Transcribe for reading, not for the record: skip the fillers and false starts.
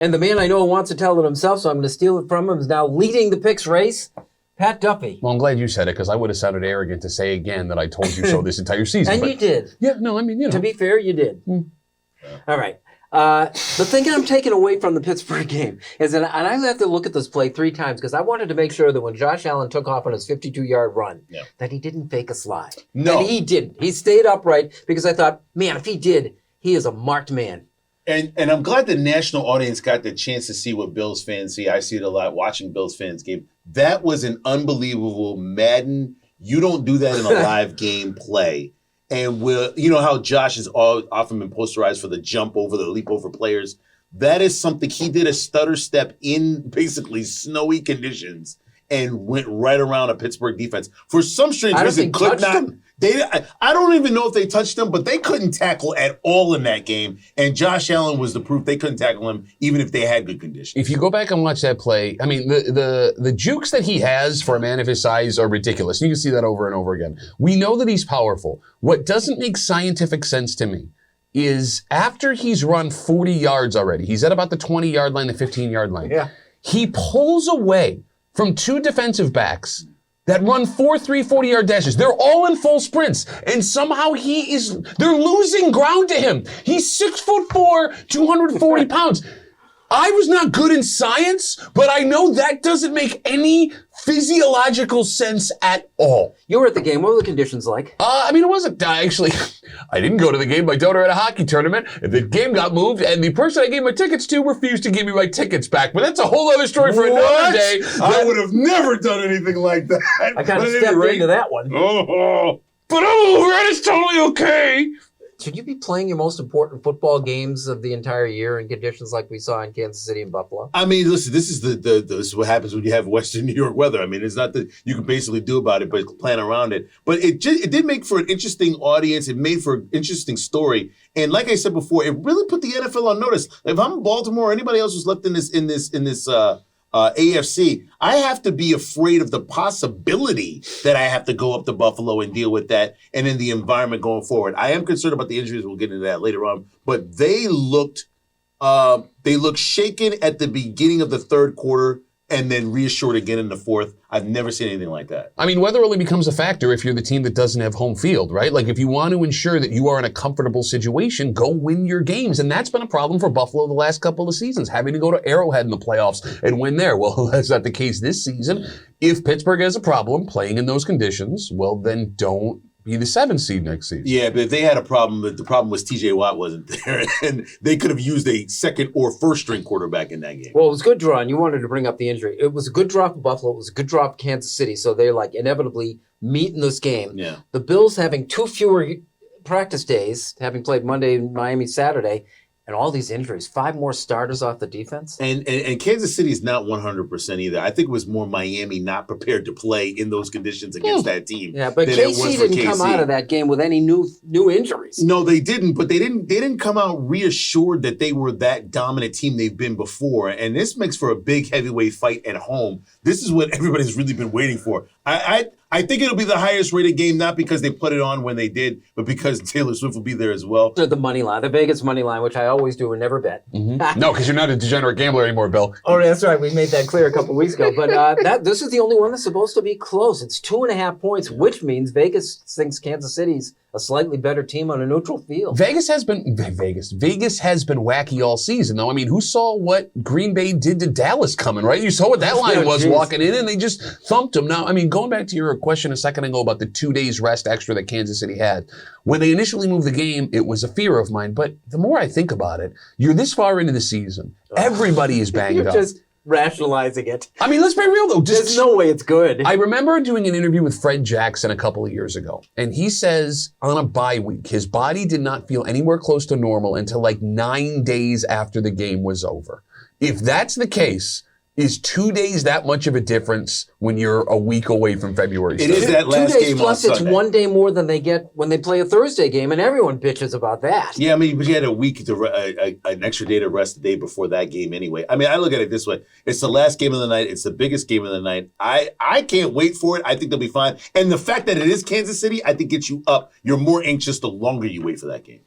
And the man I know wants to tell it himself, so I'm going to steal it from him, is now leading the picks race, Pat Duffy. Well, I'm glad you said it, because I would have sounded arrogant to say again that I told you so this entire season. And you did. Yeah, no, I mean, you know. To be fair, you did. All right. The thing I'm taking away from the Pittsburgh game is that, and I have to look at this play 3 times because I wanted to make sure that when Josh Allen took off on his 52-yard run, that he didn't fake a slide. No. And he didn't. He stayed upright because I thought, man, if he did, he is a marked man. And I'm glad the national audience got the chance to see what Bills fans see. I see it a lot watching Bills fans game. That was an unbelievable Madden. You don't do that in a live game play. And you know how Josh has often been posterized for the jump over, the leap over players. That is something he did, a stutter step in basically snowy conditions and went right around a Pittsburgh defense. For some strange reason, could not. I don't even know if they touched him, but they couldn't tackle at all in that game. And Josh Allen was the proof they couldn't tackle him, even if they had good conditions. If you go back and watch that play, I mean, the jukes that he has for a man of his size are ridiculous. You can see that over and over again. We know that he's powerful. What doesn't make scientific sense to me is after he's run 40 yards already, he's at about the 20-yard line, the 15-yard line. Yeah. He pulls away from 2 defensive backs that run 4 40-yard dashes. They're all in full sprints. And somehow they're losing ground to him. He's 6'4", 240 pounds. I was not good in science, but I know that doesn't make any physiological sense at all. You were at the game. What were the conditions like? I mean, it wasn't, actually, I didn't go to the game. My daughter had a hockey tournament, and the game got moved, and the person I gave my tickets to refused to give me my tickets back. But that's a whole other story for another day. I would have never done anything like that. I kind of stepped into that one. But I'm over it. It's totally okay. Should you be playing your most important football games of the entire year in conditions like we saw in Kansas City and Buffalo? I mean, listen, this is this is what happens when you have Western New York weather. I mean, it's not that you can basically do about it, but plan around it. But it did make for an interesting audience. It made for an interesting story. And like I said before, it really put the NFL on notice. If I'm Baltimore or anybody else who's left in this AFC, I have to be afraid of the possibility that I have to go up to Buffalo and deal with that and in the environment going forward. I am concerned about the injuries. We'll get into that later on. But they looked shaken at the beginning of the third quarter and then reassured again in the fourth. I've never seen anything like that. I mean, weather only becomes a factor if you're the team that doesn't have home field, right? Like, if you want to ensure that you are in a comfortable situation, go win your games. And that's been a problem for Buffalo the last couple of seasons, having to go to Arrowhead in the playoffs and win there. Well, that's not the case this season. If Pittsburgh has a problem playing in those conditions, well, then don't be the 7th seed next season. Yeah, but if they had a problem, the problem was TJ Watt wasn't there, and they could have used a second or first string quarterback in that game. Well, it was a good draw, and you wanted to bring up the injury. It was a good draw for Buffalo. It was a good draw for Kansas City, so they inevitably meet in this game. Yeah. The Bills having 2 fewer practice days, having played Monday, Miami, Saturday, and all these injuries, 5 more starters off the defense. And Kansas City is not 100% either. I think it was more Miami not prepared to play in those conditions against that team. Yeah, but KC didn't come out of that game with any new injuries. No, they didn't. But they didn't come out reassured that they were that dominant team they've been before. And this makes for a big heavyweight fight at home. This is what everybody's really been waiting for. I think it'll be the highest rated game, not because they put it on when they did, but because Taylor Swift will be there as well. The money line, the Vegas money line, which I always do and never bet. Mm-hmm. No, because you're not a degenerate gambler anymore, Bill. Oh, that's right. We made that clear a couple of weeks ago. But this is the only one that's supposed to be close. It's 2.5 points, which means Vegas thinks Kansas City's a slightly better team on a neutral field. Vegas has been wacky all season, though. I mean, who saw what Green Bay did to Dallas coming, right? You saw what that line was walking in, and they just thumped them. Now, I mean, going back to your question a second ago about the 2 days rest extra that Kansas City had, when they initially moved the game, it was a fear of mine. But the more I think about it, you're this far into the season. Everybody is banged up. Just rationalizing it. I mean, let's be real, though. There's no way it's good. I remember doing an interview with Fred Jackson a couple of years ago, and he says on a bye week, his body did not feel anywhere close to normal until 9 days after the game was over. If that's the case, is 2 days that much of a difference when you're a week away from February? It is that last 2 days game plus on it's Sunday. 1 day more than they get when they play a Thursday game, and everyone bitches about that. Yeah, I mean, but you had a week an extra day to rest the day before that game anyway. I mean, I look at it this way. It's the last game of the night. It's the biggest game of the night. I can't wait for it. I think they'll be fine. And the fact that it is Kansas City, I think gets you up. You're more anxious the longer you wait for that game.